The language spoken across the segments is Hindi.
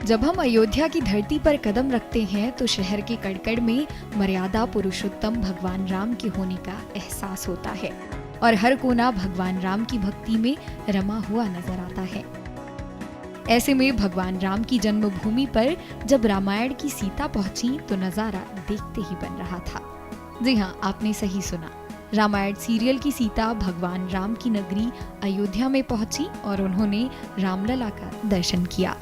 जब हम अयोध्या की धरती पर कदम रखते हैं तो शहर के कड़कड़ में मर्यादा पुरुषोत्तम भगवान राम के होने का एहसास होता है और हर कोना भगवान राम की भक्ति में रमा हुआ नजर आता है। ऐसे में भगवान राम की जन्मभूमि पर जब रामायण की सीता पहुंची तो नजारा देखते ही बन रहा था। जी हाँ, आपने सही सुना। रामायण सीरियल की सीता भगवान राम की नगरी अयोध्या में पहुंची और उन्होंने रामलला का दर्शन किया।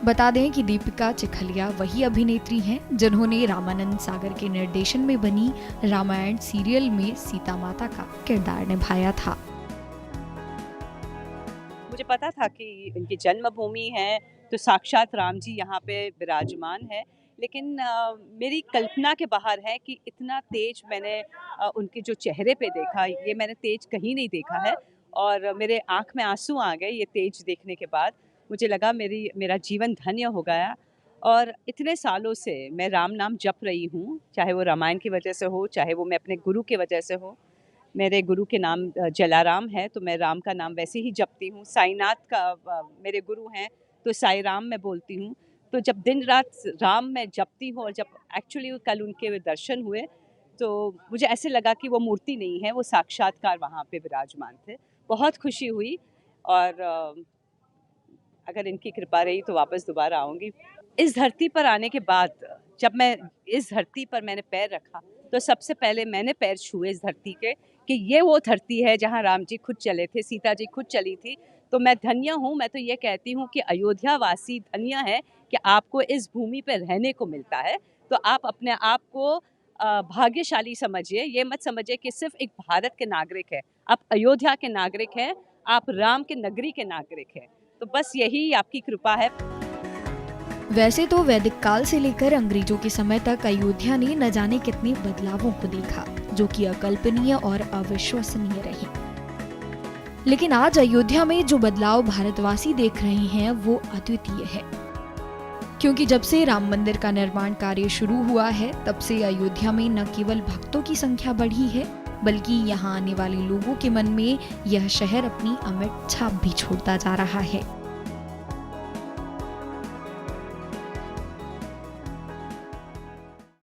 बता दें कि दीपिका चिखलिया वही अभिनेत्री हैं जिन्होंने रामानंद सागर के निर्देशन में बनी रामायण सीरियल में सीता माता का किरदार निभाया था। मुझे पता था कि इनकी जन्मभूमि है तो साक्षात राम जी यहाँ पे विराजमान है, लेकिन मेरी कल्पना के बाहर है कि इतना तेज मैंने उनके जो चेहरे पे देखा, ये मैंने तेज कहीं नहीं देखा है और मेरे आँख में आंसू आ गए ये तेज देखने के बाद। मुझे लगा मेरा जीवन धन्य हो गया। और इतने सालों से मैं राम नाम जप रही हूँ, चाहे वो रामायण की वजह से हो, चाहे वो मैं अपने गुरु की वजह से हो। मेरे गुरु के नाम जलाराम है तो मैं राम का नाम वैसे ही जपती हूँ। साईनाथ का मेरे गुरु हैं तो साई राम मैं बोलती हूँ। तो जब दिन रात राम मैं जपती हूँ और जब एक्चुअली कल उनके दर्शन हुए तो मुझे ऐसे लगा कि वो मूर्ति नहीं है, वो साक्षात्कार वहाँ पे विराजमान थे। बहुत खुशी हुई और अगर इनकी कृपा रही तो वापस दोबारा आऊँगी। इस धरती पर आने के बाद जब मैं इस धरती पर मैंने पैर रखा तो सबसे पहले मैंने पैर छुए इस धरती के कि ये वो धरती है जहाँ राम जी खुद चले थे, सीता जी खुद चली थी। तो मैं धन्य हूँ। मैं तो ये कहती हूँ कि अयोध्या वासी धन्य है कि आपको इस भूमि पर रहने को मिलता है। तो आप अपने आप को भाग्यशाली समझिए। ये मत समझिए कि सिर्फ एक भारत के नागरिक है, आप अयोध्या के नागरिक हैं, आप राम के नगरी के नागरिक हैं। तो बस यही आपकी कृपा है। वैसे तो वैदिक काल से लेकर अंग्रेजों के समय तक अयोध्या ने न जाने कितने बदलावों को देखा जो कि अकल्पनीय और अविश्वसनीय रहे। लेकिन आज अयोध्या में जो बदलाव भारतवासी देख रहे हैं वो अद्वितीय है, क्योंकि जब से राम मंदिर का निर्माण कार्य शुरू हुआ है तब से अयोध्या में न केवल भक्तों की संख्या बढ़ी है बल्कि यहाँ आने वाले लोगों के मन में यह शहर अपनी अमिट छाप भी छोड़ता जा रहा है।